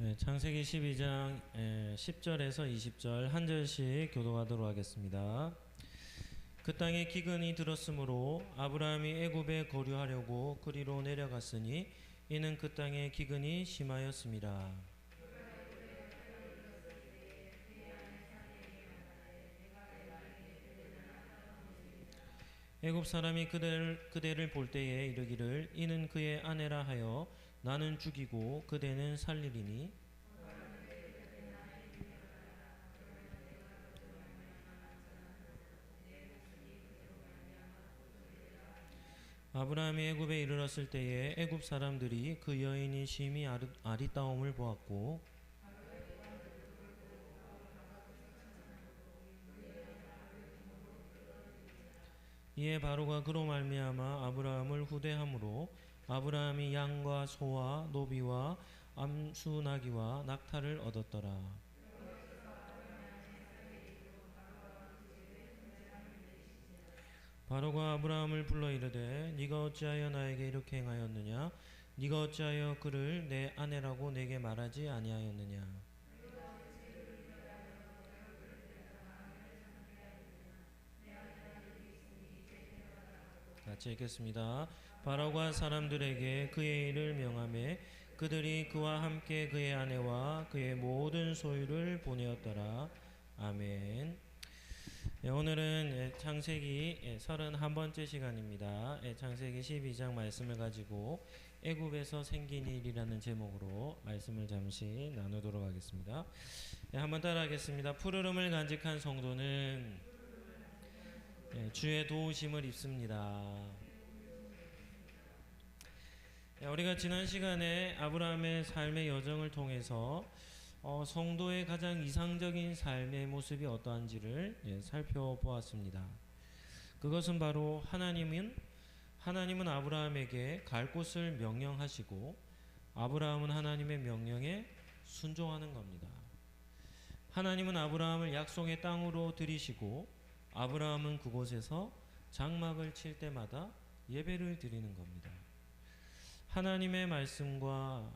창세기 12장 10절에서 20절 한 절씩 교독하도록 하겠습니다. 그 땅에 기근이 들었으므로 아브라함이 애굽에 거류하려고 그리로 내려갔으니 이는 그 땅에 기근이 심하였습니다. 애굽 사람이 그대를 볼 때에 이르기를 이는 그의 아내라 하여 나는 죽이고 그대는 살리리니 아브라함이 애굽에 이르렀을 때에 애굽 사람들이 그 여인이 심히 아리따움을 보았고 이에 바로가 그로 말미암아 아브라함을 후대함으로 아브라함이 양과 소와 노비와 암수 나귀와 낙타를 얻었더라. 바로가 아브라함을 불러 이르되 네가 어찌하여 나에게 이렇게 행하였느냐? 네가 어찌하여 그를 내 아내라고 내게 말하지 아니하였느냐? 같이 읽겠습니다. 바로가 사람들에게 그의 일을 명하매 그들이 그와 함께 그의 아내와 그의 모든 소유를 보내었더라. 아멘. 오늘은 창세기 31번째 시간입니다. 창세기 12장 말씀을 가지고 애굽에서 생긴 일이라는 제목으로 말씀을 잠시 나누도록 하겠습니다. 한번 따라하겠습니다. 푸르름을 간직한 성도는 주의 도우심을 입습니다. 우리가 지난 시간에 아브라함의 삶의 여정을 통해서 성도의 가장 이상적인 삶의 모습이 어떠한지를 살펴보았습니다. 그것은 바로 하나님은 아브라함에게 갈 곳을 명령하시고 아브라함은 하나님의 명령에 순종하는 겁니다. 하나님은 아브라함을 약속의 땅으로 들이시고 아브라함은 그곳에서 장막을 칠 때마다 예배를 드리는 겁니다. 하나님의 말씀과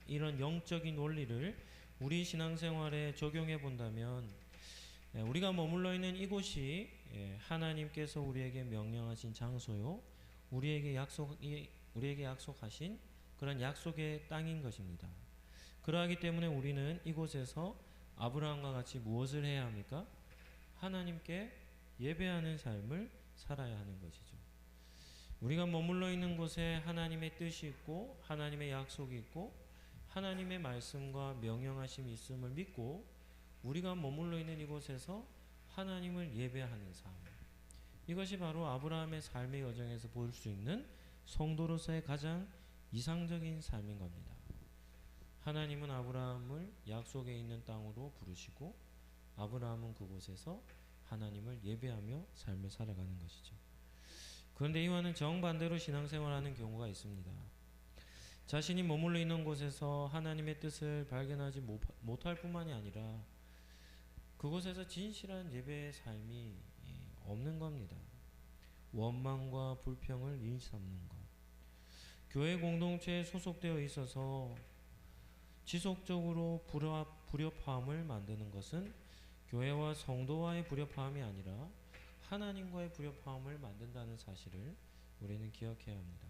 이런 영적인 원리를 우리 신앙생활에 적용해 본다면 우리가 머물러 있는 이곳이 하나님께서 우리에게 명령하신 장소요, 우리에게 약속하신 그런 약속의 땅인 것입니다. 그러하기 때문에 우리는 이곳에서 아브라함과 같이 무엇을 해야 합니까? 하나님께 예배하는 삶을 살아야 하는 것이죠. 우리가 머물러 있는 곳에 하나님의 뜻이 있고 하나님의 약속이 있고 하나님의 말씀과 명령하심이 있음을 믿고 우리가 머물러 있는 이곳에서 하나님을 예배하는 삶, 이것이 바로 아브라함의 삶의 여정에서 볼 수 있는 성도로서의 가장 이상적인 삶인 겁니다. 하나님은 아브라함을 약속에 있는 땅으로 부르시고 아브라함은 그곳에서 하나님을 예배하며 삶을 살아가는 것이죠. 그런데 이와는 정반대로 신앙생활하는 경우가 있습니다. 자신이 머물러 있는 곳에서 하나님의 뜻을 발견하지 못할 뿐만이 아니라 그곳에서 진실한 예배의 삶이 없는 겁니다. 원망과 불평을 일삼는 것. 교회 공동체에 소속되어 있어서 지속적으로 불협화음을 만드는 것은 교회와 성도와의 불협화음이 아니라 하나님과의 불협화음을 만든다는 사실을 우리는 기억해야 합니다.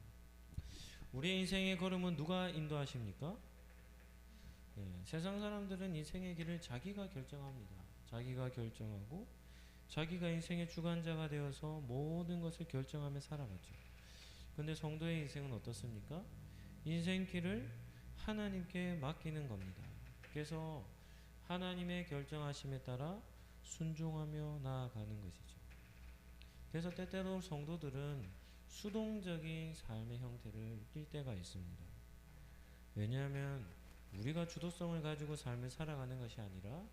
우리의 인생의 걸음은 누가 인도하십니까? 세상 사람들은 인생의 길을 자기가 결정합니다. 자기가 결정하고 자기가 인생의 주관자가 되어서 모든 것을 결정하며 살아가죠. 그런데 성도의 인생은 어떻습니까? 인생길을 하나님께 맡기는 겁니다. 그래서 하나님의 결정하심에 따라 순종하며 나아가는 것이죠. 그래서 때때로 성도들은 수동적인 삶의 형태를 띌 때가 있습니다. 왜냐하면 우리가 주도성을 가지고 삶을 살아가는 것이 아니라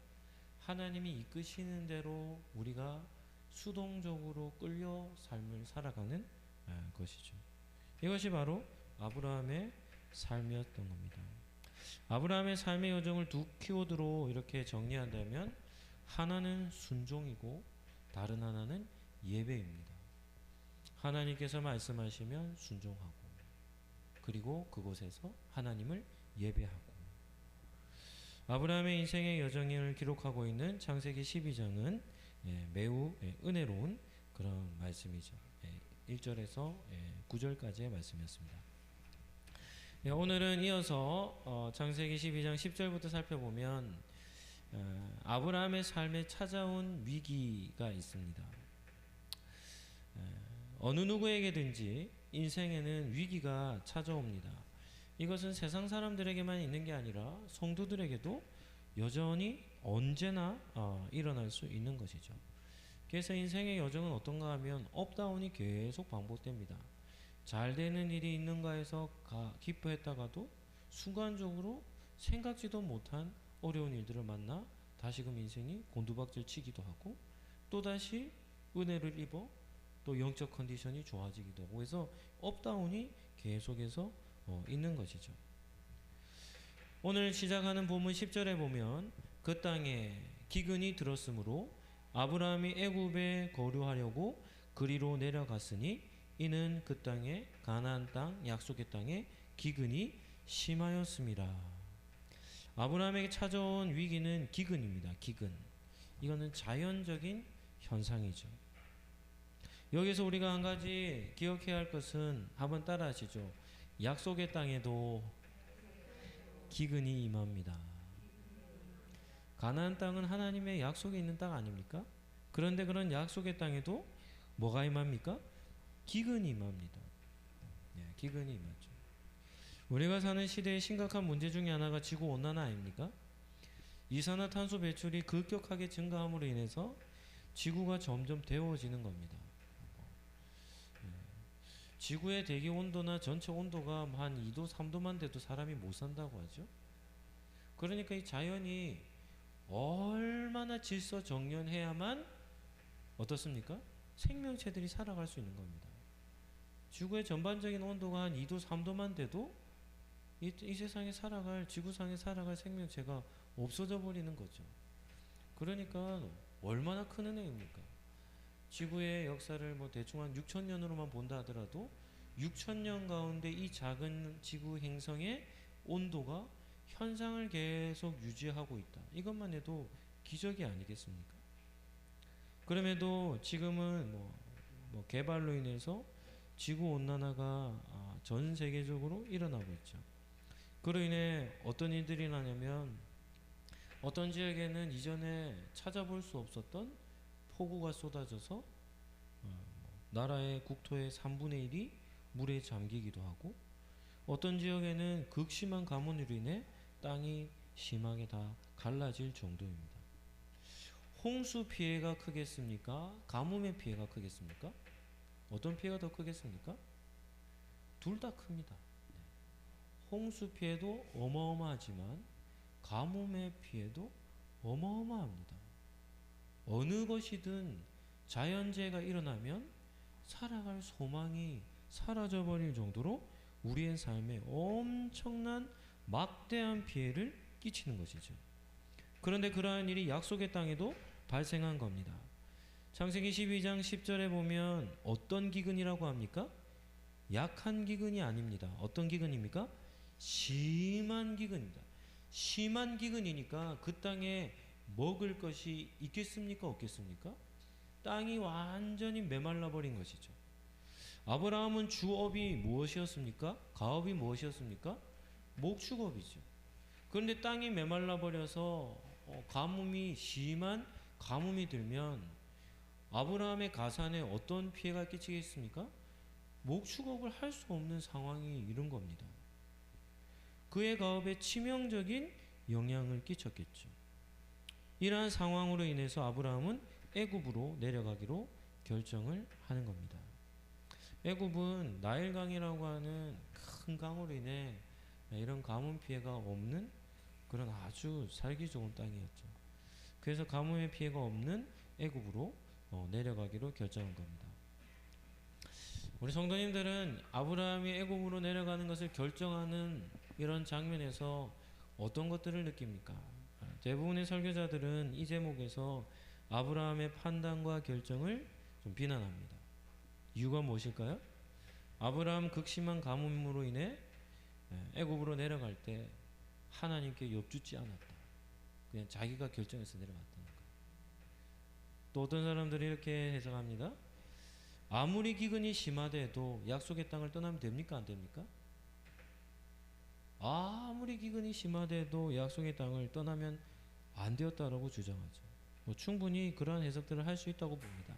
하나님이 이끄시는 대로 우리가 수동적으로 끌려 삶을 살아가는 것이죠. 이것이 바로 아브라함의 삶이었던 겁니다. 아브라함의 삶의 여정을 두 키워드로 이렇게 정리한다면 하나는 순종이고 다른 하나는 예배입니다. 하나님께서 말씀하시면 순종하고 그리고 그곳에서 하나님을 예배하고 아브라함의 인생의 여정을 기록하고 있는 창세기 12장은 매우 은혜로운 그런 말씀이죠. 1절에서 9절까지의 말씀이었습니다. 오늘은 이어서 창세기 12장 10절부터 살펴보면 아브라함의 삶에 찾아온 위기가 있습니다. 어느 누구에게든지 인생에는 위기가 찾아옵니다. 이것은 세상 사람들에게만 있는 게 아니라 성도들에게도 여전히 언제나 일어날 수 있는 것이죠. 그래서 인생의 여정은 어떤가 하면 업다운이 계속 반복됩니다. 잘 되는 일이 있는가 해서 기뻐했다가도 순간적으로 생각지도 못한 어려운 일들을 만나 다시금 인생이 곤두박질 치기도 하고 또다시 은혜를 입어 또 영적 컨디션이 좋아지기도 하고 해서 업다운이 계속해서 있는 것이죠. 오늘 시작하는 본문 10절에 보면 그 땅에 기근이 들었으므로 아브라함이 애굽에 거류하려고 그리로 내려갔으니 이는 그 땅에 가나안 땅 약속의 땅에 기근이 심하였습니다. 아브라함에게 찾아온 위기는 기근입니다. 기근. 이거는 자연적인 현상이죠. 여기서 우리가 한 가지 기억해야 할 것은 한번 따라 하시죠. 약속의 땅에도 기근이 임합니다. 가나안 땅은 하나님의 약속이 있는 땅 아닙니까? 그런데 그런 약속의 땅에도 뭐가 임합니까? 기근이 임합니다. 기근이 임하죠. 우리가 사는 시대의 심각한 문제 중에 하나가 지구온난화 아닙니까? 이산화탄소 배출이 급격하게 증가함으로 인해서 지구가 점점 데워지는 겁니다. 지구의 대기 온도나 전체 온도가 한 2도 3도만 돼도 사람이 못 산다고 하죠. 그러니까 이 자연이 얼마나 질서정연해야만 어떻습니까? 생명체들이 살아갈 수 있는 겁니다. 지구의 전반적인 온도가 한 2도 3도만 돼도 이 세상에 살아갈, 지구상에 살아갈 생명체가 없어져 버리는 거죠. 그러니까 얼마나 큰 은혜입니까? 지구의 역사를 대충 한 6천년으로만 본다 하더라도 6천년 가운데 이 작은 지구 행성의 온도가 현상을 계속 유지하고 있다. 이것만 해도 기적이 아니겠습니까? 그럼에도 지금은 개발로 인해서 지구온난화가 전 세계적으로 일어나고 있죠. 그로 인해 어떤 일들이 나냐면 어떤 지역에는 이전에 찾아볼 수 없었던 폭우가 쏟아져서 나라의 국토의 3분의 1이 물에 잠기기도 하고 어떤 지역에는 극심한 가뭄으로 인해 땅이 심하게 다 갈라질 정도입니다. 홍수 피해가 크겠습니까? 가뭄의 피해가 크겠습니까? 어떤 피해가 더 크겠습니까? 둘 다 큽니다. 홍수 피해도 어마어마하지만 가뭄의 피해도 어마어마합니다. 어느 것이든 자연재해가 일어나면 살아갈 소망이 사라져버릴 정도로 우리의 삶에 엄청난 막대한 피해를 끼치는 것이죠. 그런데 그러한 일이 약속의 땅에도 발생한 겁니다. 창세기 12장 10절에 보면 어떤 기근이라고 합니까? 약한 기근이 아닙니다. 어떤 기근입니까? 심한 기근입니다. 심한 기근이니까 그 땅에 먹을 것이 있겠습니까? 없겠습니까? 땅이 완전히 메말라 버린 것이죠. 아브라함은 주업이 무엇이었습니까? 가업이 무엇이었습니까? 목축업이죠. 그런데 땅이 메말라 버려서 가뭄이 심한 가뭄이 들면 아브라함의 가산에 어떤 피해가 끼치겠습니까? 목축업을 할 수 없는 상황이 이른 겁니다. 그의 가업에 치명적인 영향을 끼쳤겠죠. 이러한 상황으로 인해서 아브라함은 애굽으로 내려가기로 결정을 하는 겁니다. 애굽은 나일강이라고 하는 큰 강으로 인해 이런 가뭄 피해가 없는 그런 아주 살기 좋은 땅이었죠. 그래서 가뭄의 피해가 없는 애굽으로 내려가기로 결정한 겁니다. 우리 성도님들은 아브라함이 애굽으로 내려가는 것을 결정하는 이런 장면에서 어떤 것들을 느낍니까? 대부분의 설교자들은 이 제목에서 아브라함의 판단과 결정을 좀 비난합니다. 이유가 무엇일까요? 아브라함 극심한 가뭄으로 인해 애굽으로 내려갈 때 하나님께 엽죽지 않았다. 그냥 자기가 결정해서 내려갔다는 거예요. 또 어떤 사람들이 이렇게 해석합니다. 아무리 기근이 심하대도 약속의 땅을 떠나면 됩니까? 안 됩니까? 아무리 기근이 심하대도 약속의 땅을 떠나면 안 되었다라고 주장하죠. 뭐 충분히 그러한 해석들을 할 수 있다고 봅니다.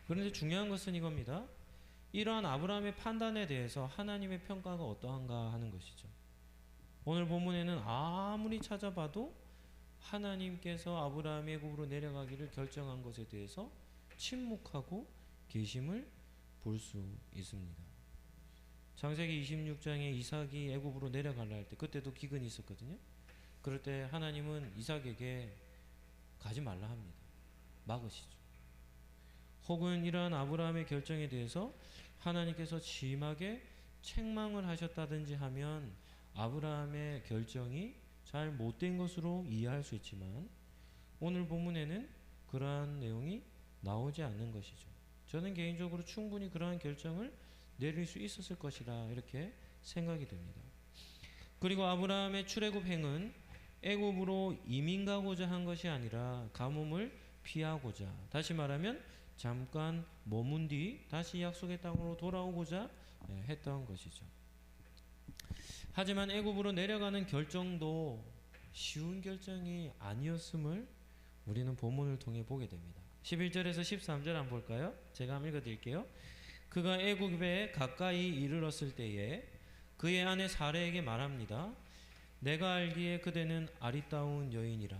그런데 중요한 것은 이겁니다. 이러한 아브라함의 판단에 대해서 하나님의 평가가 어떠한가 하는 것이죠. 오늘 본문에는 아무리 찾아봐도 하나님께서 아브라함이 애굽으로 내려가기를 결정한 것에 대해서 침묵하고 계심을 볼 수 있습니다. 창세기 26장에 이삭이 애굽으로 내려가려 할 때 그때도 기근이 있었거든요. 그럴 때 하나님은 이삭에게 가지 말라 합니다. 막으시죠. 혹은 이러한 아브라함의 결정에 대해서 하나님께서 심하게 책망을 하셨다든지 하면 아브라함의 결정이 잘 못된 것으로 이해할 수 있지만 오늘 본문에는 그러한 내용이 나오지 않는 것이죠. 저는 개인적으로 충분히 그러한 결정을 내릴 수 있었을 것이라 이렇게 생각이 됩니다. 그리고 아브라함의 출애굽 행은 애굽으로 이민 가고자 한 것이 아니라 가뭄을 피하고자, 다시 말하면 잠깐 머문 뒤 다시 약속의 땅으로 돌아오고자 했던 것이죠. 하지만 애굽으로 내려가는 결정도 쉬운 결정이 아니었음을 우리는 본문을 통해 보게 됩니다. 11절에서 13절 한번 볼까요? 제가 한번 읽어드릴게요. 그가 애굽에 가까이 이르렀을 때에 그의 아내 사레에게 말합니다. 내가 알기에 그대는 아리따운 여인이라.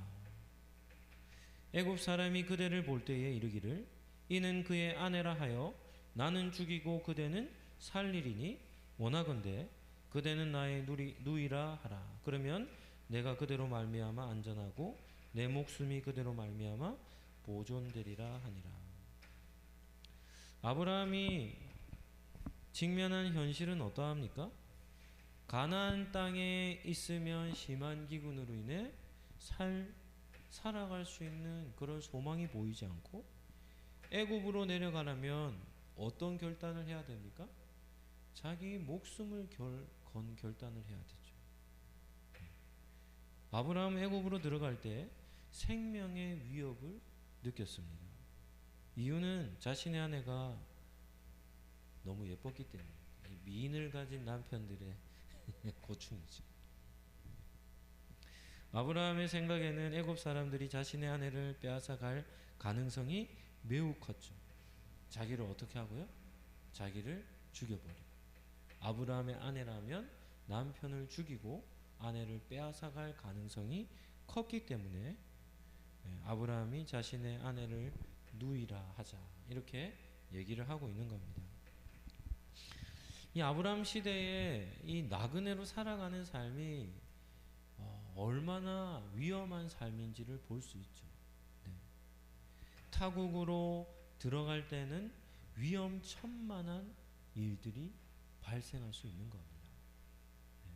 애굽 사람이 그대를 볼 때에 이르기를 이는 그의 아내라 하여 나는 죽이고 그대는 살리리니 원하건대 그대는 나의 누이라 하라. 그러면 내가 그대로 말미암아 안전하고 내 목숨이 그대로 말미암아 보존되리라 하니라. 아브라함이 직면한 현실은 어떠합니까? 가나안 땅에 있으면 심한 기근으로 인해 살아갈 수 있는 그런 소망이 보이지 않고 애굽으로 내려가려면 어떤 결단을 해야 됩니까? 자기 목숨을 건 결단을 해야 되죠. 아브라함 애굽으로 들어갈 때 생명의 위협을 느꼈습니다. 이유는 자신의 아내가 너무 예뻤기 때문에 미인을 가진 남편들의 고충이죠. 아브라함의 생각에는 애굽 사람들이 자신의 아내를 빼앗아 갈 가능성이 매우 컸죠. 자기를 어떻게 하고요? 자기를 죽여버리고 아브라함의 아내라면 남편을 죽이고 아내를 빼앗아 갈 가능성이 컸기 때문에 아브라함이 자신의 아내를 누이라 하자 이렇게 얘기를 하고 있는 겁니다. 이 아브라함 시대에 이 나그네로 살아가는 삶이 얼마나 위험한 삶인지를 볼 수 있죠. 네. 타국으로 들어갈 때는 위험천만한 일들이 발생할 수 있는 겁니다. 네.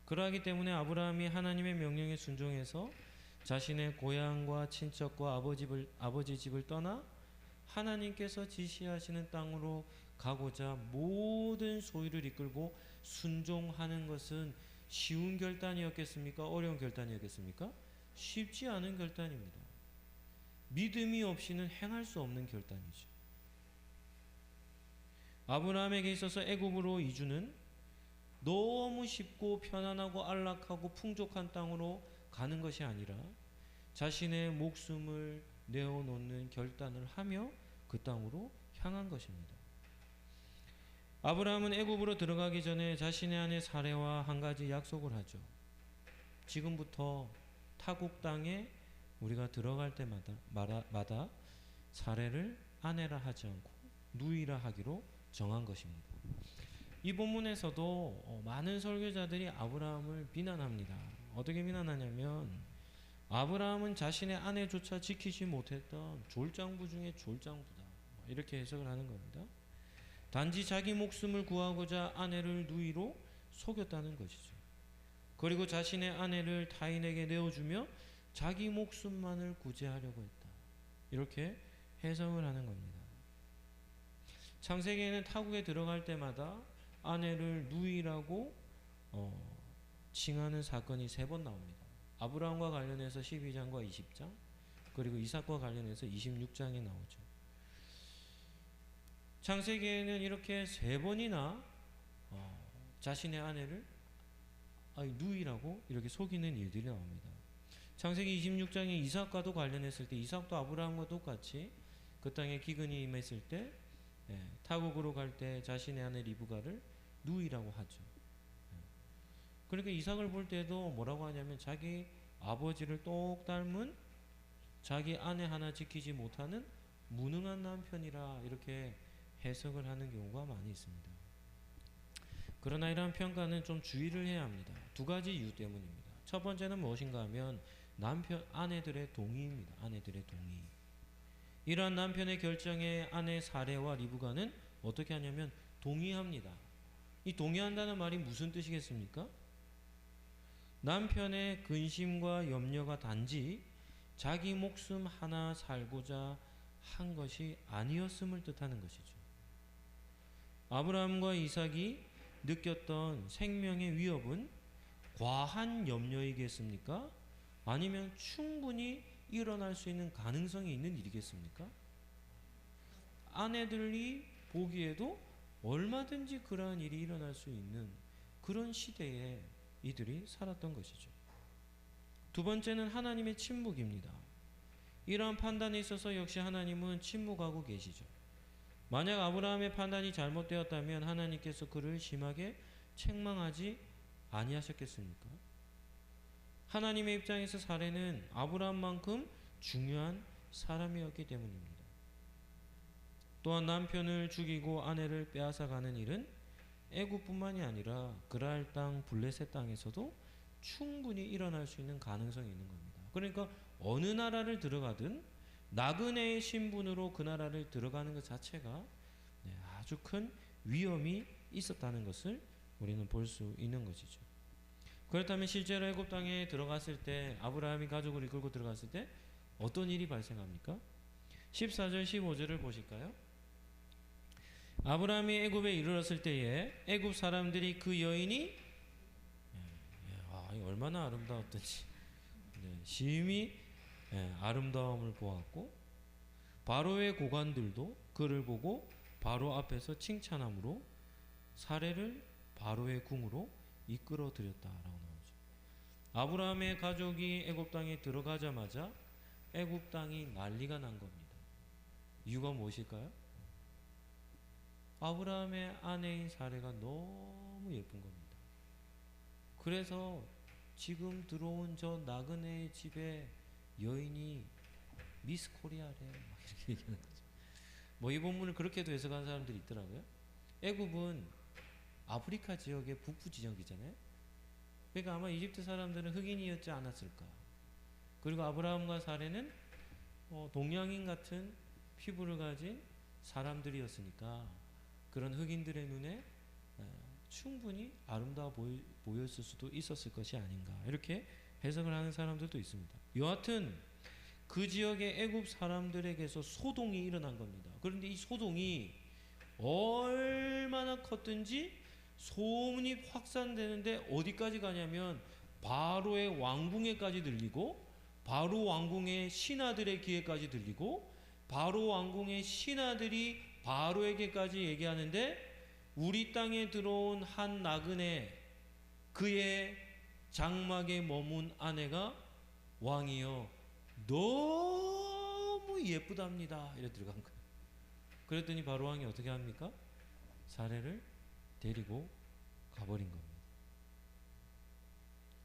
그러하기 때문에 아브라함이 하나님의 명령에 순종해서 자신의 고향과 친척과 아버지 집을 떠나 하나님께서 지시하시는 땅으로 가고자 모든 소유를 이끌고 순종하는 것은 쉬운 결단이었겠습니까? 어려운 결단이었겠습니까? 쉽지 않은 결단입니다. 믿음이 없이는 행할 수 없는 결단이죠. 아브라함에게 있어서 애굽으로 이주는 너무 쉽고 편안하고 안락하고 풍족한 땅으로 가는 것이 아니라 자신의 목숨을 내어놓는 결단을 하며 그 땅으로 향한 것입니다. 아브라함은 애굽으로 들어가기 전에 자신의 아내 사레와 한 가지 약속을 하죠. 지금부터 타국 땅에 우리가 들어갈 때마다 사레를 아내라 하지 않고 누이라 하기로 정한 것입니다. 이 본문에서도 많은 설교자들이 아브라함을 비난합니다. 어떻게 비난하냐면 아브라함은 자신의 아내조차 지키지 못했던 졸장부 중에 졸장부다 이렇게 해석을 하는 겁니다. 단지 자기 목숨을 구하고자 아내를 누이로 속였다는 것이죠. 그리고 자신의 아내를 타인에게 내어주며 자기 목숨만을 구제하려고 했다. 이렇게 해석을 하는 겁니다. 창세기에는 타국에 들어갈 때마다 아내를 누이라고 칭하는 사건이 3번 나옵니다. 아브라함과 관련해서 12장과 20장, 그리고 이삭과 관련해서 26장에 나오죠. 창세기에는 이렇게 세 번이나 자신의 아내를 누이라고 이렇게 속이는 일들이 나옵니다. 창세기 26장에 이삭과도 관련했을 때 이삭도 아브라함과 똑같이 그 땅에 기근이 임했을 때 타국으로 갈 때 자신의 아내 리브가를 누이라고 하죠. 그러니까 이삭을 볼 때도 뭐라고 하냐면 자기 아버지를 똑 닮은 자기 아내 하나 지키지 못하는 무능한 남편이라 이렇게 해석을 하는 경우가 많이 있습니다. 그러나 이러한 평가는 좀 주의를 해야 합니다. 두 가지 이유 때문입니다. 첫 번째는 무엇인가 하면 아내들의 동의입니다. 아내들의 동의. 이러한 남편의 결정에 아내 사레와 리브가는 어떻게 하냐면 동의합니다. 이 동의한다는 말이 무슨 뜻이겠습니까? 남편의 근심과 염려가 단지 자기 목숨 하나 살고자 한 것이 아니었음을 뜻하는 것이죠. 아브라함과 이삭이 느꼈던 생명의 위협은 과한 염려이겠습니까? 아니면 충분히 일어날 수 있는 가능성이 있는 일이겠습니까? 아내들이 보기에도 얼마든지 그러한 일이 일어날 수 있는 그런 시대에 이들이 살았던 것이죠. 두 번째는 하나님의 침묵입니다. 이러한 판단에 있어서 역시 하나님은 침묵하고 계시죠. 만약 아브라함의 판단이 잘못되었다면 하나님께서 그를 심하게 책망하지 아니하셨겠습니까? 하나님의 입장에서 사레는 아브라함만큼 중요한 사람이었기 때문입니다. 또한 남편을 죽이고 아내를 빼앗아가는 일은 애굽뿐만이 아니라 그랄 땅 블레셋 땅에서도 충분히 일어날 수 있는 가능성이 있는 겁니다. 그러니까 어느 나라를 들어가든 나그네의 신분으로 그 나라를 들어가는 것 자체가 아주 큰 위험이 있었다는 것을 우리는 볼 수 있는 것이죠. 그렇다면 실제로 애굽 땅에 들어갔을 때 아브라함이 가족을 이끌고 들어갔을 때 어떤 일이 발생합니까? 14절 15절을 보실까요? 아브라함이 애굽에 이르렀을 때에 애굽 사람들이 그 여인이 얼마나 아름다웠던지 심히 아름다움을 보았고 바로의 고관들도 그를 보고 바로 앞에서 칭찬함으로 사레를 바로의 궁으로 이끌어 들였다라고 나오죠. 아브라함의 가족이 애굽 땅에 들어가자마자 애굽 땅이 난리가 난 겁니다. 이유가 무엇일까요? 아브라함의 아내인 사레가 너무 예쁜 겁니다. 그래서 지금 들어온 저 나그네의 집에 여인이 미스 코리아래 막 이렇게 얘기하는 거죠. 뭐 이 본문을 그렇게도 해석하는 사람들이 있더라고요. 애굽은 아프리카 지역의 북부 지역이잖아요. 그러니까 아마 이집트 사람들은 흑인이었지 않았을까. 그리고 아브라함과 사레는 동양인 같은 피부를 가진 사람들이었으니까 그런 흑인들의 눈에 충분히 아름다워 보였을 수도 있었을 것이 아닌가 이렇게 해석을 하는 사람들도 있습니다. 여하튼 그 지역의 애굽 사람들에게서 소동이 일어난 겁니다. 그런데 이 소동이 얼마나 컸든지 소문이 확산되는데 어디까지 가냐면 바로의 왕궁에까지 들리고 바로 왕궁의 신하들의 귀에까지 들리고 바로 왕궁의 신하들이 바로에게까지 얘기하는데 우리 땅에 들어온 한 나그네 그의 장막에 머문 아내가 왕이여 너무 예쁘답니다 이래 들어간 거예요. 그랬더니 바로 왕이 어떻게 합니까? 사레를 데리고 가버린 겁니다.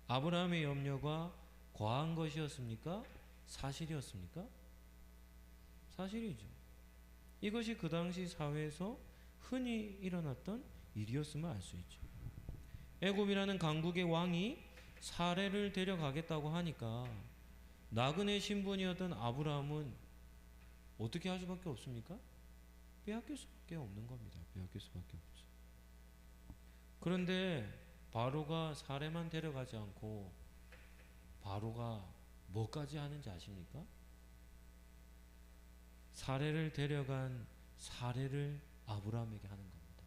아브라함의 염려가 과한 것이었습니까? 사실이었습니까? 사실이죠. 이것이 그 당시 사회에서 흔히 일어났던 일이었음을 알 수 있죠. 애굽이라는 강국의 왕이 사레를 데려가겠다고 하니까 나그네 신분이었던 아브라함은 어떻게 할 수밖에 없습니까? 빼앗길 수밖에 없는 겁니다. 빼앗길 수밖에 없죠. 그런데 바로가 사레만 데려가지 않고 바로가 뭐까지 하는지 아십니까? 사레를 데려간 사레를 아브라함에게 하는 겁니다.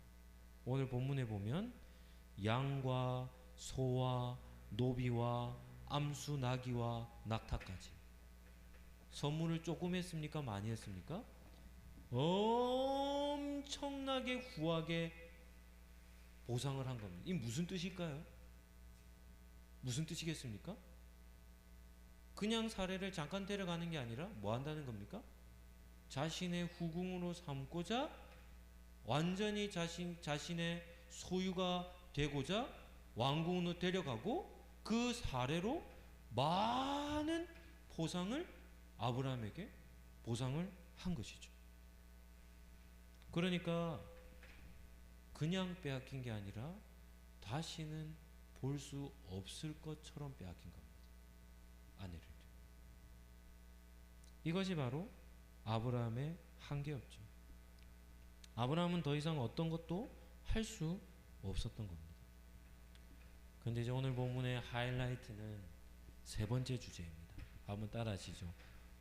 오늘 본문에 보면 양과 소와 노비와 암수, 나귀와 낙타까지. 선물을 조금 했습니까? 많이 했습니까? 엄청나게 후하게 보상을 한 겁니다. 이 무슨 뜻일까요? 무슨 뜻이겠습니까? 그냥 사례를 잠깐 데려가는 게 아니라 뭐 한다는 겁니까? 자신의 후궁으로 삼고자 완전히 자신의 소유가 되고자 왕궁으로 데려가고 그 사례로 많은 보상을 아브라함에게 보상을 한 것이죠. 그러니까 그냥 빼앗긴 게 아니라 다시는 볼 수 없을 것처럼 빼앗긴 겁니다. 아내를. 이것이 바로 아브라함의 한계였죠. 아브라함은 더 이상 어떤 것도 할 수 없었던 겁니다. 그런데 이제 오늘 본문의 하이라이트는 세 번째 주제입니다. 한번 따라하시죠.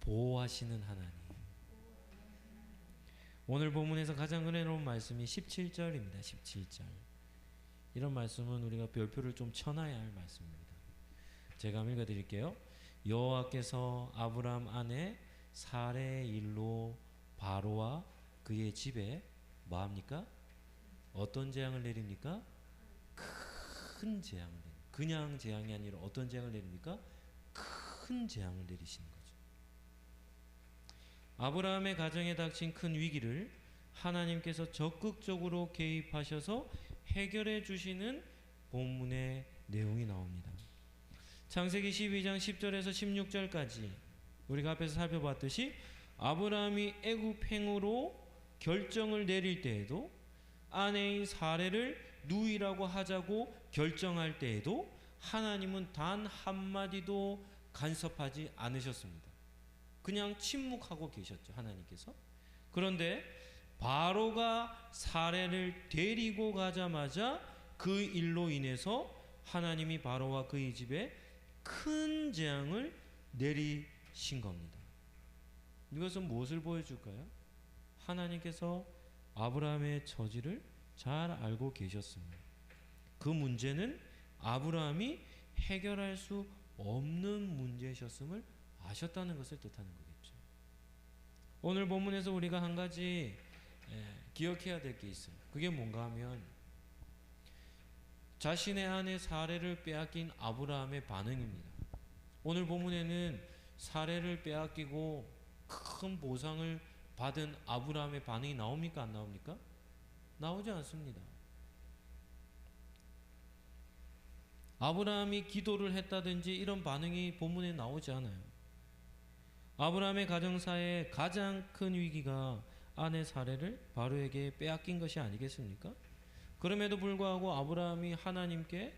보호하시는 하나님. 오늘 본문에서 가장 은혜로운 말씀이 17절입니다. 17절. 이런 말씀은 우리가 별표를 좀 쳐놔야 할 말씀입니다. 제가 한번 읽어드릴게요. 여호와께서 아브라함 아내 사레의 일로 바로와 그의 집에 뭐합니까? 어떤 재앙을 내립니까? 큰 재앙을 내립니다. 그냥 재앙이 아니라 어떤 재앙을 내립니까? 큰 재앙을 내리시는 거죠. 아브라함의 가정에 닥친 큰 위기를 하나님께서 적극적으로 개입하셔서 해결해 주시는 본문의 내용이 나옵니다. 창세기 12장 10절에서 16절까지 우리가 앞에서 살펴봤듯이 아브라함이 애굽행으로 결정을 내릴 때에도 아내인 사레를 누이라고 하자고 결정할 때에도 하나님은 단 한마디도 간섭하지 않으셨습니다. 그냥 침묵하고 계셨죠. 하나님께서. 그런데 바로가 사레를 데리고 가자마자 그 일로 인해서 하나님이 바로와 그의 집에 큰 재앙을 내리신 겁니다. 이것은 무엇을 보여줄까요? 하나님께서 아브라함의 처지를 잘 알고 계셨습니다. 그 문제는 아브라함이 해결할 수 없는 문제셨음을 아셨다는 것을 뜻하는 거겠죠. 오늘 본문에서 우리가 한 가지 기억해야 될 게 있어요. 그게 뭔가 하면 자신의 아내 사레를 빼앗긴 아브라함의 반응입니다. 오늘 본문에는 사레를 빼앗기고 큰 보상을 받은 아브라함의 반응이 나옵니까? 안 나옵니까? 나오지 않습니다. 아브라함이 기도를 했다든지 이런 반응이 본문에 나오지 않아요. 아브라함의 가정사의 가장 큰 위기가 아내 사레를 바로에게 빼앗긴 것이 아니겠습니까? 그럼에도 불구하고 아브라함이 하나님께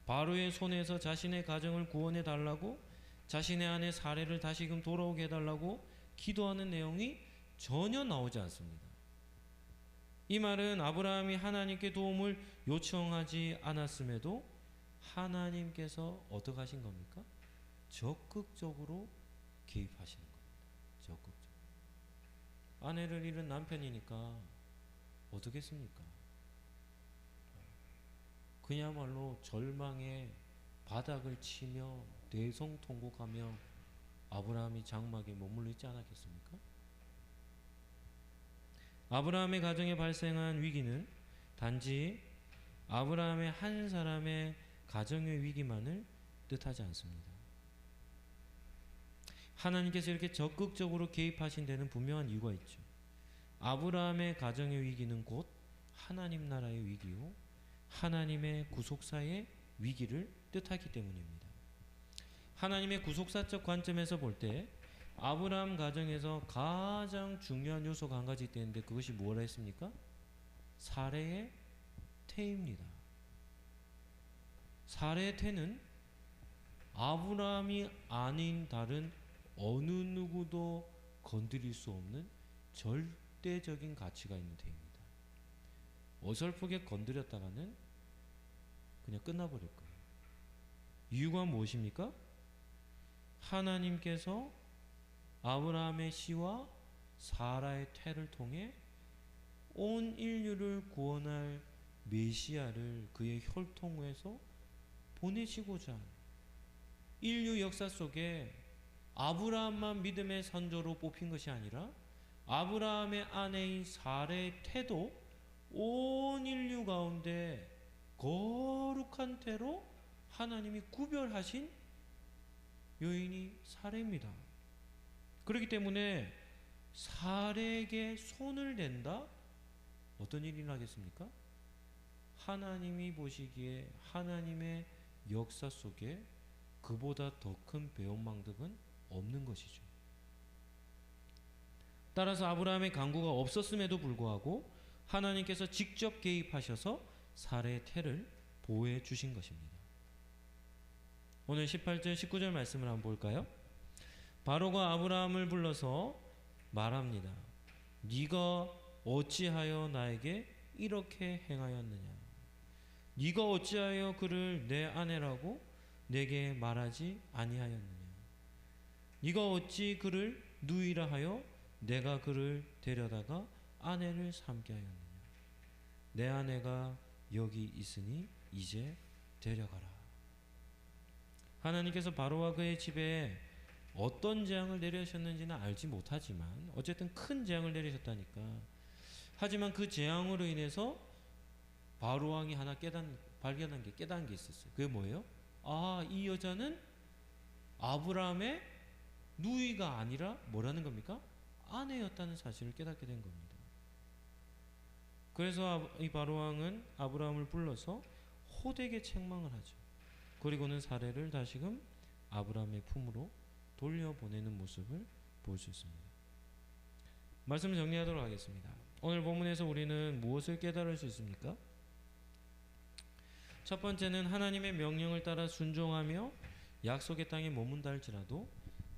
바로의 손에서 자신의 가정을 구원해 달라고 자신의 아내 사레를 다시금 돌아오게 해달라고 기도하는 내용이 전혀 나오지 않습니다. 이 말은 아브라함이 하나님께 도움을 요청하지 않았음에도 하나님께서 어떻게 하신 겁니까? 적극적으로 개입하시는 겁니다. 적극적으로. 아내를 잃은 남편이니까 어떻겠습니까? 그야말로 절망의 바닥을 치며 대성통곡하며 아브라함이 장막에 머물러 있지 않았겠습니까? 아브라함의 가정에 발생한 위기는 단지 아브라함의 한 사람의 가정의 위기만을 뜻하지 않습니다. 하나님께서 이렇게 적극적으로 개입하신 데는 분명한 이유가 있죠. 아브라함의 가정의 위기는 곧 하나님 나라의 위기요 하나님의 구속사의 위기를 뜻하기 때문입니다. 하나님의 구속사적 관점에서 볼 때 아브라함 가정에서 가장 중요한 요소가 한 가지 있는데 그것이 뭐라 했습니까? 사레의 태입니다. 사레의 태는 아브라함이 아닌 다른 어느 누구도 건드릴 수 없는 절대적인 가치가 있는 태입니다. 어설프게 건드렸다가는 그냥 끝나버릴 거예요. 이유가 무엇입니까? 하나님께서 아브라함의 씨와 사라의 태를 통해 온 인류를 구원할 메시아를 그의 혈통에서 보내시고자 인류 역사 속에 아브라함만 믿음의 선조로 뽑힌 것이 아니라 아브라함의 아내인 사레의 태도 온 인류 가운데 거룩한 태로 하나님이 구별하신 여인이 사레입니다. 그렇기 때문에 사레에게 손을 댄다? 어떤 일이 나겠습니까? 하나님이 보시기에 하나님의 역사 속에 그보다 더 큰 배은망덕은 없는 것이죠. 따라서 아브라함의 강구가 없었음에도 불구하고 하나님께서 직접 개입하셔서 사레의 태를 보호해 주신 것입니다. 오늘 18절 19절 말씀을 한번 볼까요? 바로가 아브라함을 불러서 말합니다. 네가 어찌하여 나에게 이렇게 행하였느냐? 네가 어찌하여 그를 내 아내라고 내게 말하지 아니하였느냐? 네가 어찌 그를 누이라 하여 내가 그를 데려다가 아내를 삼게 하였느냐? 내 아내가 여기 있으니 이제 데려가라. 하나님께서 바로와 그의 집에 어떤 재앙을 내리셨는지는 알지 못하지만 어쨌든 큰 재앙을 내리셨다니까. 하지만 그 재앙으로 인해서 바로 왕이 하나 발견한 게 깨달은 게 있었어요. 그게 뭐예요? 아, 이 여자는 아브라함의 누이가 아니라 뭐라는 겁니까? 아내였다는 사실을 깨닫게 된 겁니다. 그래서 이 바로 왕은 아브라함을 불러서 호되게 책망을 하죠. 그리고는 사레를 다시금 아브라함의 품으로 돌려보내는 모습을 볼 수 있습니다. 말씀을 정리하도록 하겠습니다. 오늘 본문에서 우리는 무엇을 깨달을 수 있습니까? 첫 번째는 하나님의 명령을 따라 순종하며 약속의 땅에 머문다 할지라도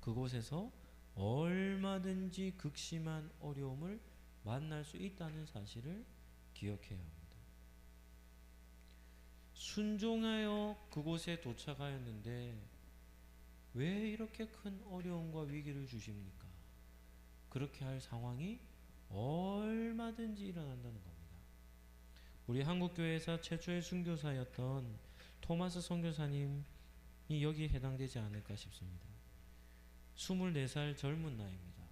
그곳에서 얼마든지 극심한 어려움을 만날 수 있다는 사실을 기억해야 합니다. 순종하여 그곳에 도착하였는데 왜 이렇게 큰 어려움과 위기를 주십니까? 그렇게 할 상황이 얼마든지 일어난다는 겁니다. 우리 한국교회에서 최초의 순교사였던 토마스 선교사님이 여기에 해당되지 않을까 싶습니다. 24살 젊은 나이입니다.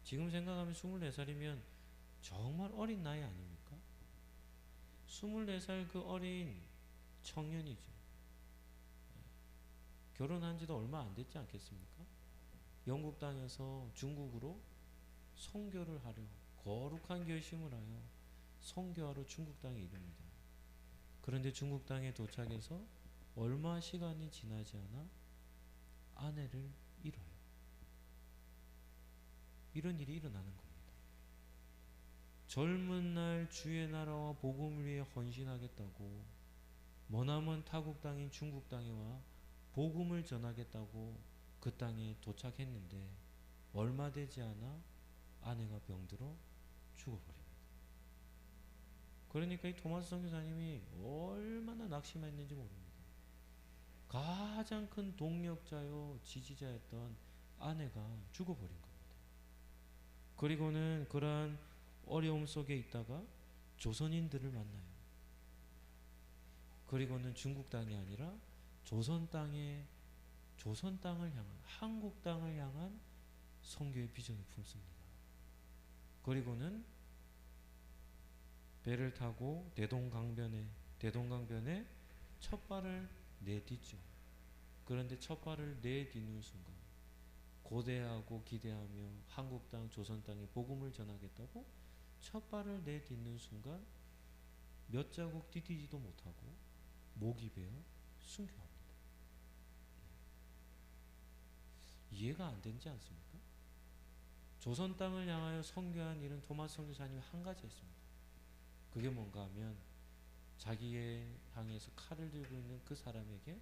지금 생각하면 24살이면 정말 어린 나이 아닙니까? 24살 그 어린 청년이죠. 결혼한 지도 얼마 안 됐지 않겠습니까? 영국 땅에서 중국으로 선교를 하려 거룩한 결심을 하여 선교하러 중국 땅에 이릅니다. 그런데 중국 땅에 도착해서 얼마 시간이 지나지 않아 아내를 잃어요. 이런 일이 일어나는 겁니다. 젊은 날 주의 나라와 복음을 위해 헌신하겠다고 머나먼 타국 땅인 중국 땅에 와 복음을 전하겠다고 그 땅에 도착했는데 얼마 되지 않아 아내가 병들어 죽어버립니다. 그러니까 이 토마스 선교사님이 얼마나 낙심했는지 모릅니다. 가장 큰 동력자요 지지자였던 아내가 죽어버린 겁니다. 그리고는 그러한 어려움 속에 있다가 조선인들을 만나요. 그리고는 중국 땅이 아니라 조선 땅을 향한, 한국 땅을 향한 선교의 비전을 품습니다. 그리고는 배를 타고 대동강변에 첫 발을 내딛죠. 그런데 첫 발을 내딛는 순간 고대하고 기대하며 한국 땅, 조선 땅에 복음을 전하겠다고 첫 발을 내딛는 순간 몇 자국 디디지도 못하고 목이 베어 순교합니다. 이해가 안 되지 않습니까? 조선 땅을 향하여 선교한 일은 토마스 선교사님이 한 가지 했습니다. 그게 뭔가 하면 자기의 향해서 칼을 들고 있는 그 사람에게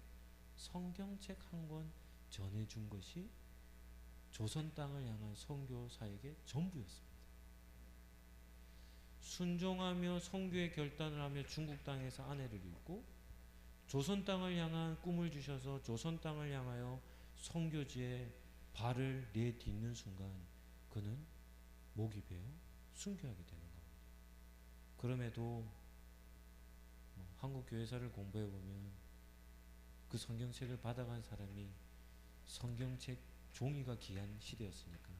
성경책 한 권 전해준 것이 조선 땅을 향한 선교사에게 전부였습니다. 순종하며 선교의 결단을 하며 중국 땅에서 아내를 잃고 조선 땅을 향한 꿈을 주셔서 조선 땅을 향하여 선교지에 발을 내딛는 순간 그는 목이 베어 순교하게 되는 겁니다. 그럼에도 한국 교회사를 공부해 보면 그 성경책을 받아간 사람이 성경책 종이가 귀한 시대였으니까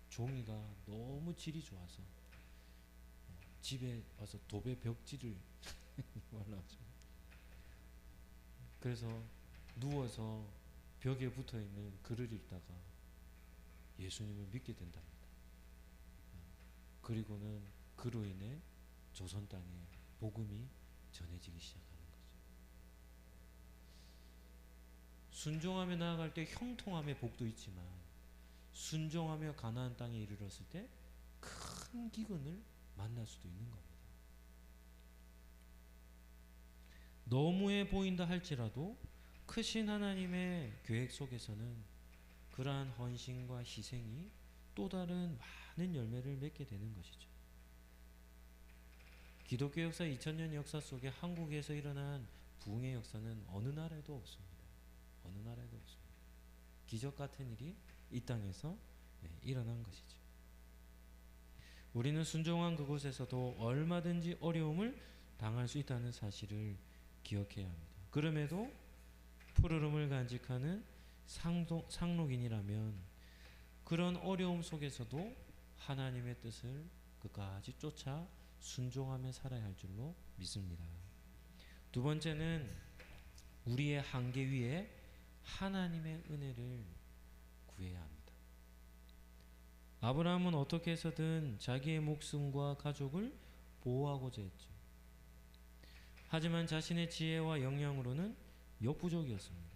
종이가 너무 질이 좋아서 집에 와서 도배 벽지를 말라죠. 그래서 누워서 벽에 붙어있는 글을 읽다가 예수님을 믿게 된답니다. 그리고는 그로 인해 조선 땅에 복음이 전해지기 시작하는 거죠. 순종하며 나아갈 때 형통함의 복도 있지만 순종하며 가나안 땅에 이르렀을 때 큰 기근을 만날 수도 있는 겁니다. 너무해 보인다 할지라도 크신 하나님의 계획 속에서는 그러한 헌신과 희생이 또 다른 많은 열매를 맺게 되는 것이죠. 기독교 역사 2000년 역사 속에 한국에서 일어난 부흥의 역사는 어느 나라에도 없습니다. 어느 나라에도 없습니다. 기적 같은 일이 이 땅에서 일어난 것이죠. 우리는 순종한 그곳에서도 얼마든지 어려움을 당할 수 있다는 사실을 기억해야 합니다. 그럼에도 푸르름을 간직하는 상록인이라면 그런 어려움 속에서도 하나님의 뜻을 끝까지 쫓아 순종하며 살아야 할 줄로 믿습니다. 두 번째는 우리의 한계 위에 하나님의 은혜를 구해야 합니다. 아브라함은 어떻게 해서든 자기의 목숨과 가족을 보호하고자 했죠. 하지만 자신의 지혜와 역량으로는 역부족이었습니다.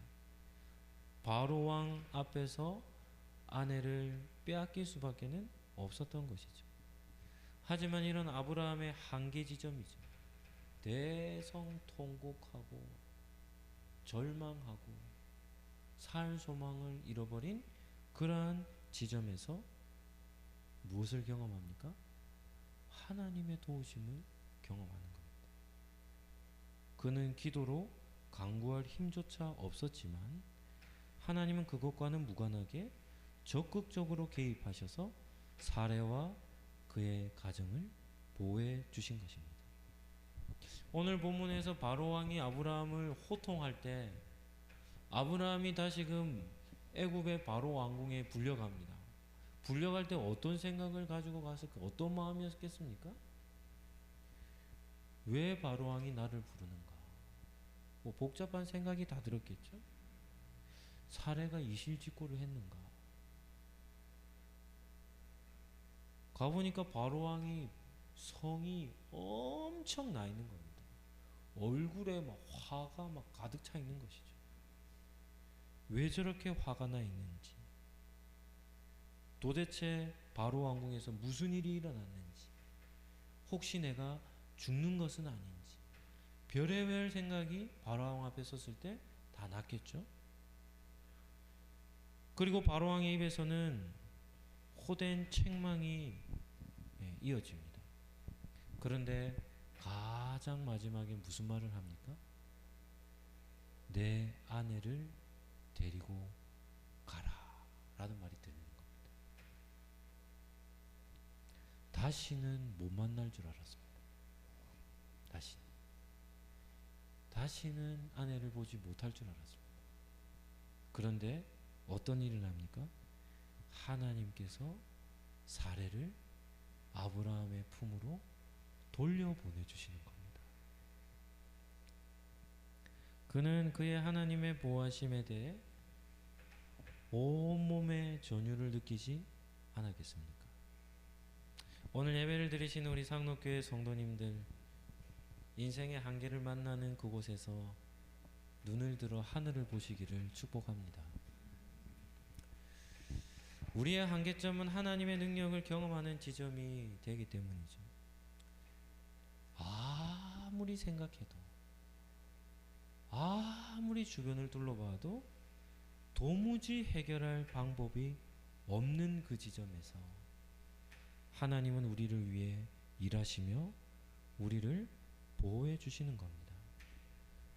바로 왕 앞에서 아내를 빼앗길 수밖에는 없었던 것이죠. 하지만 이런 아브라함의 한계 지점이죠. 대성통곡하고 절망하고 살 소망을 잃어버린 그러한 지점에서 무엇을 경험합니까? 하나님의 도우심을 경험하는 겁니다. 그는 기도로 강구할 힘조차 없었지만 하나님은 그것과는 무관하게 적극적으로 개입하셔서 사레와 그의 가정을 보호해 주신 것입니다. 오늘 본문에서 바로 왕이 아브라함을 호통할 때 아브라함이 다시금 애굽의 바로 왕궁에 불려갑니다. 불려갈 때 어떤 생각을 가지고 갔을까? 어떤 마음이었겠습니까? 왜 바로 왕이 나를 부르는가? 뭐 복잡한 생각이 다 들었겠죠? 사례가 이실직고를 했는가? 가보니까 바로 왕이 성이 엄청 나 있는 겁니다. 얼굴에 막 화가 막 가득 차 있는 것이죠. 왜 저렇게 화가 나 있는지, 도대체 바로 왕궁에서 무슨 일이 일어났는지, 혹시 내가 죽는 것은 아닌지, 별의별 생각이 바로 왕 앞에 섰을 때 다 났겠죠. 그리고 바로 왕의 입에서는 호된 책망이 이어집니다. 그런데 가장 마지막에 무슨 말을 합니까? 내 아내를 데리고 가라 라는 말이 들리는 겁니다. 다시는 못 만날 줄 알았습니다. 다시는 아내를 보지 못할 줄 알았습니다. 그런데 어떤 일을 합니까? 하나님께서 사례를 아브라함의 품으로 돌려보내주시는 겁니다. 그는 그의 하나님의 보호하심에 대해 온몸의 전율을 느끼지 않았겠습니까? 오늘 예배를 드리신 우리 상록교회 성도님들, 인생의 한계를 만나는 그곳에서 눈을 들어 하늘을 보시기를 축복합니다. 우리의 한계점은 하나님의 능력을 경험하는 지점이 되기 때문이죠. 아무리 생각해도, 아무리 주변을 둘러봐도 도무지 해결할 방법이 없는 그 지점에서 하나님은 우리를 위해 일하시며 우리를 보호해 주시는 겁니다.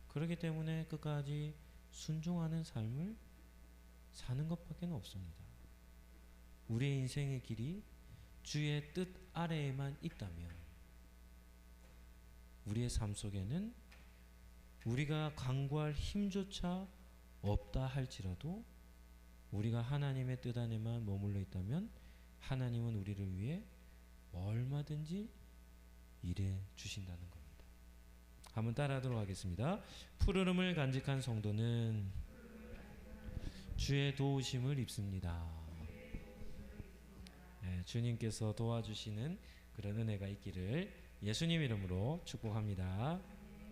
그렇기 때문에 끝까지 순종하는 삶을 사는 것밖에 없습니다. 우리의 인생의 길이 주의 뜻 아래에만 있다면 우리의 삶 속에는 우리가 강구할 힘조차 없다 할지라도 우리가 하나님의 뜻 안에만 머물러 있다면 하나님은 우리를 위해 얼마든지 일해 주신다는 겁니다. 한번 따라하도록 하겠습니다. 푸르름을 간직한 성도는 주의 도우심을 입습니다. 네, 주님께서 도와주시는 그런 은혜가 있기를 예수님 이름으로 축복합니다.